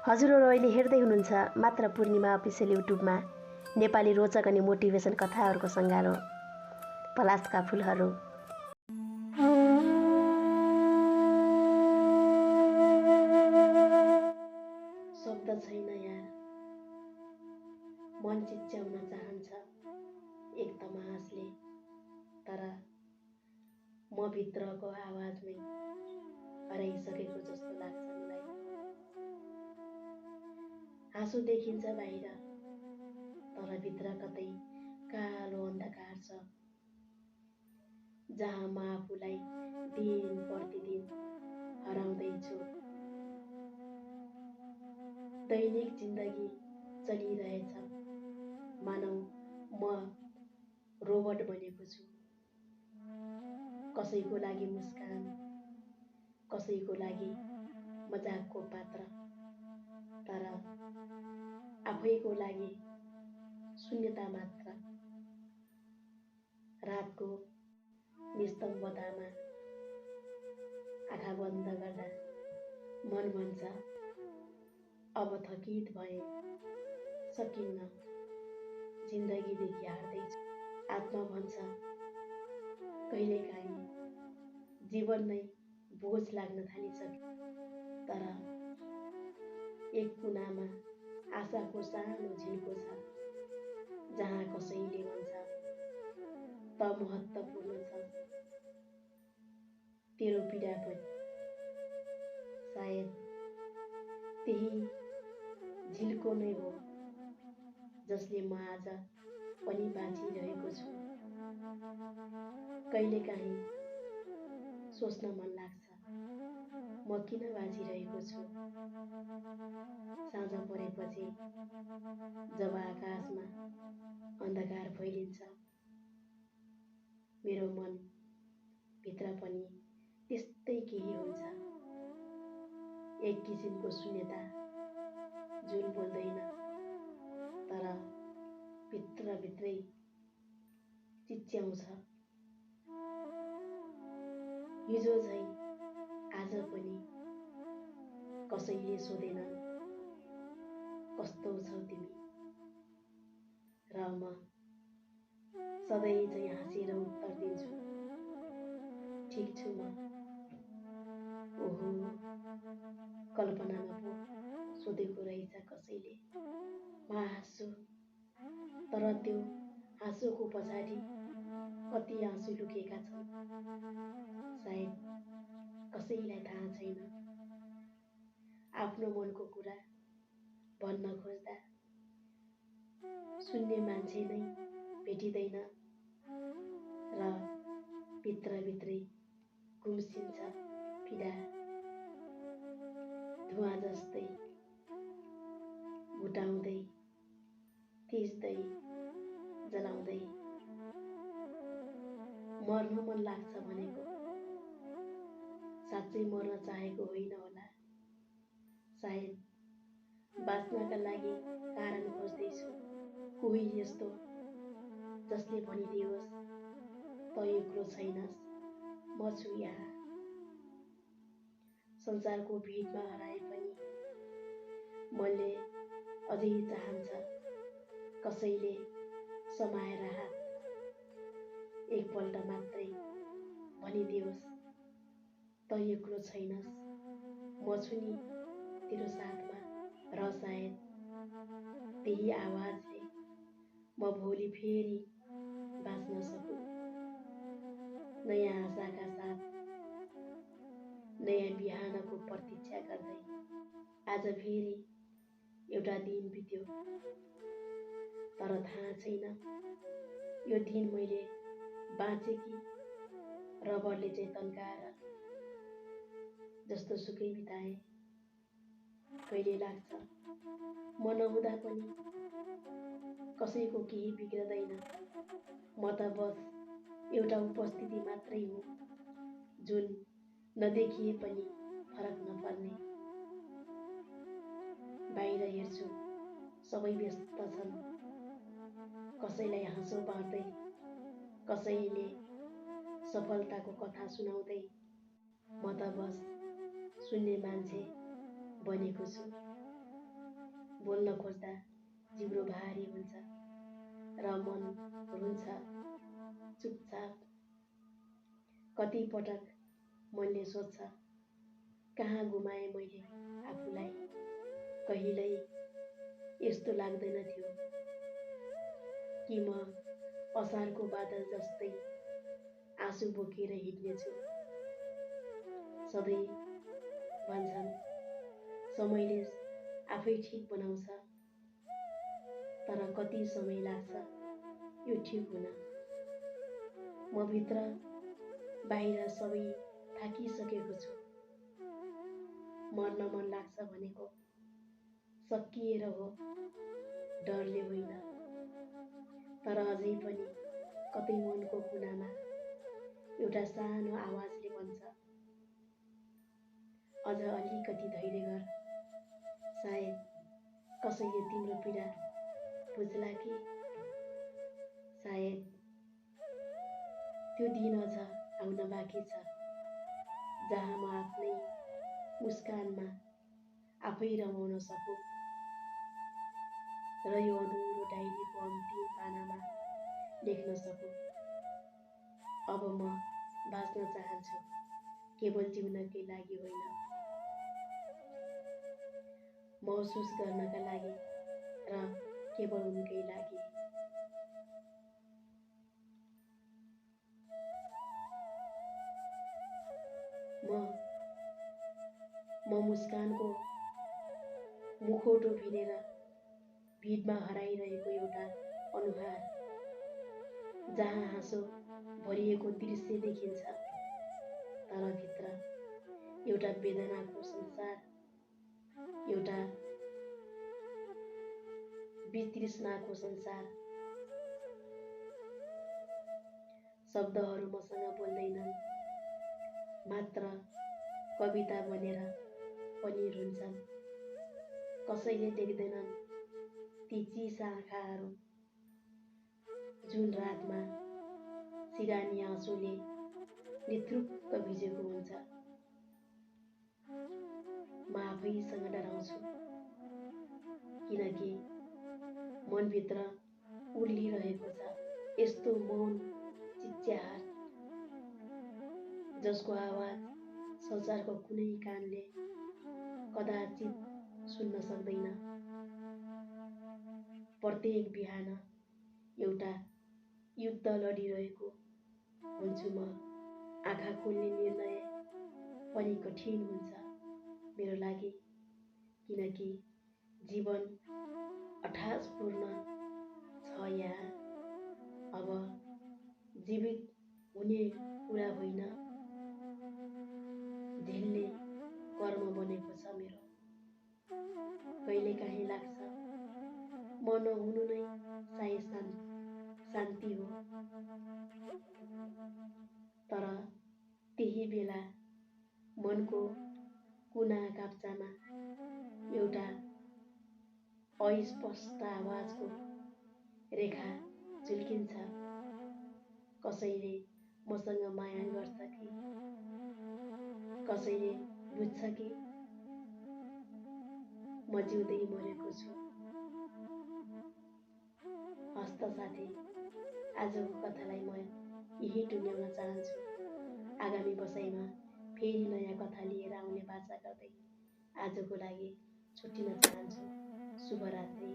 हजुरहरू अहिले हेर्दै हुनुहुन्छ मात्र पूर्णिमा अफिसियल युट्युबमा नेपाली रोचक अनि मोटिभेसन कथाहरूको सङ्गालो पलासका फुलहरू। शब्द छैन यार, मन चिच्याउन चाहन्छ एक तमासले, तर म भित्रको आवाजमै हराइसकेको जस्तो लाग्छ मलाई। आँसु देखिन्छ बाहिर, तर भित्र कतै कालो अन्धकार छ, जहाँ म आफूलाई दिन प्रतिदिन हराउँदैछु। दैनिक जिन्दगी चलिरहेछ, मानौ म रोबोट बनेको छु। कसैको लागि मुस्कान, कसैको लागि मजाकको पात्र, तर आफैको लागि शून्यता मात्र। रातको निस्तब्धतामा आँखा बन्द गर्दा मन भन्छ अब थकित भए, सकिन्न, जिन्दगीदेखि हार्दैछु। आत्मा भन्छ कहिलेकाहीँ जीवन नै बोझ लाग्न थालिसक्यो, तर एक कुनामा आशाको सानो झिल्को छ, जहाँ कसैले भन्छ त महत्त्वपूर्ण छ तेरो पीडा पनि। सायद त्यही झिल्को नै हो जसले म आज पनि बाँचिरहेको छु। कहिलेकाहीँ सोच्न मन लाग्छ म किन बाँचिरहेको छु। साँझ परेपछि जब आकाशमा अन्धकार फैलिन्छ, मेरो मन भित्र पनि त्यस्तै केही हुन्छ, एक किसिमको शून्यता जुन बोल्दैन, तर भित्रभित्रै चिच्याउँछ। हिजो झै आज पनि कसैले सोधेनन् कस्तो छौ तिमी, र म सधैँ चाहिँ हाँसेर उत्तर दिन्छु ठिक छु म। ओहो, कल्पनामा पो सोधेको रहेछ कसैले। म हाँस्छु, तर त्यो हाँसोको पछाडि कति आँसु लुकेका छन् सायद कसैलाई थाहा छैन। आफ्नो मनको कुरा भन्न खोज्दा सुन्ने मान्छे नै भेटिँदैन, र भित्रभित्रै गुम्सिन्छ पीडा धुवाँ जस्तै, भुटाउँदै, थिच्दै, जलाउँदै। मर्न मन लाग्छ भनेको साँच्चै मर्न चाहेको होइन होला। सायद बाँच्नका लागि कारण खोज्दैछु, कोही यस्तो जसले भनिदियोस् त एक्लो छैनस्, म छु यहाँ। संसारको भिडमा हराए पनि मनले अझै चाहन्छ कसैले समाएर हात एकपल्ट मात्रै भनिदियोस् त एक्लो छैनस्, म छु नि तेरो साथमा। र सायद त्यही आवाजले म भोलि फेरि बाँच्न सकूँ, नयाँ आशाका साथ, नयाँ बिहानको प्रतीक्षा गर्दै। आज फेरि एउटा दिन बित्यो, तर थाहा छैन यो दिन मैले बाँचे कि रबरले चाहिँ तन्काएर जस्तो सुकै बिताए। कहिले लाग्छ म नहुँदा पनि कसैको केही बिग्रदैन, म त बस एउटा उपस्थिति मात्रै हो, जुन नदेखिए पनि फरक नपर्ने। बाहिर हेर्छु सबै व्यस्त छन्, कसैलाई हाँसो पार्दै, कसैले सफलताको कथा सुनाउँदै। म त बस सुन्ने मान्छे बनेको छु। बोल्न खोज्दा जिब्रो भारी हुन्छ र मन रुन्छ चुपचाप। कति पटक मनले सोध्छ कहाँ गुमाएँ मैले आफूलाई। कहिल्यै यस्तो लाग्दैन थियो कि म असारको बादल जस्तै आँसु बोकेर हिँड्नेछु। सधैँ भन्छन् समयले आफै ठिक बनाउँछ, तर कति समय लाग्छ यो ठिक हुन। म भित्र बाहिर सबै थाकिसकेको छु। मर्न मन लाग्छ भनेको सकिएर हो, डरले होइन। तर अझै पनि कतै मनको कुनामा एउटा सानो आवाजले भन्छ अझ अलिकति धैर्य गर। सायद कसैले तिम्रो पीडा बुझ्ला कि। सायद त्यो दिन अझ आउन बाँकी छ जहाँ म आफ्नै मुस्कानमा आफै रमाउन सकूँ र यो अधुरो डायरीको अन्तिम पानामा लेख्न सकूँ अब म बाँच्न चाहन्छु, केवल जिउनकै लागि होइन, महसुस गर्नका लागि र केवल उनकै लागि। म मुस्कानको मुखौटो भिरेर भिडमा हराइरहेको एउटा अनुहार, जहाँ हाँसो भरिएको दृश्य देखिन्छ तर भित्र एउटा वेदनाको संसार, एउटा वितृष्णाको संसार। शब्दहरू मसँग बोल्दैनन्, मात्र कविता बनेर पनि रुन्छन्। कसैले देख्दैनन् ती चिसा आँखाहरू जुन रातमा सिरानी आँसुले निथुक्क भिजेको हुन्छ। म आफैसँग डराउँछु किनकि मनभित्र उर्लिरहेको छ यस्तो मौन चिच्याहाट जसको आवाज संसारको कुनै कानले कदाचित सुन्न सक्दैन। प्रत्येक बिहान एउटा युद्ध लडिरहेको हुन्छु म। आँखा खोल्ने निर्णय पनि कठिन हुन्छ मेरो लागि, किनकि जीवन अर्थपूर्ण छ यहाँ। अब जीवित हुने कुरा होइन, झेल्ने कर्म बनेको छ मेरो। कहिलेकाहीँ लाग्छ म नहुनु नै सायद शान्ति हो, तर त्यही बेला मनको कुना काप्चामा एउटा अस्पष्ट आवाजको रेखा झुल्किन्छ। कसैले मसँग माया गर्छ कि, कसैले बुझ्छ कि म जिउँदै मरेको छु। हस्त साथी, आजको कथालाई म यही टुङ्ग्याउन चाहन्छु। आगामी बसाइमा फेरि नयाँ कथा लिएर आउने बाचा गर्दै आजको लागि छुट्टिन चाहन्छु। शुभरात्रि।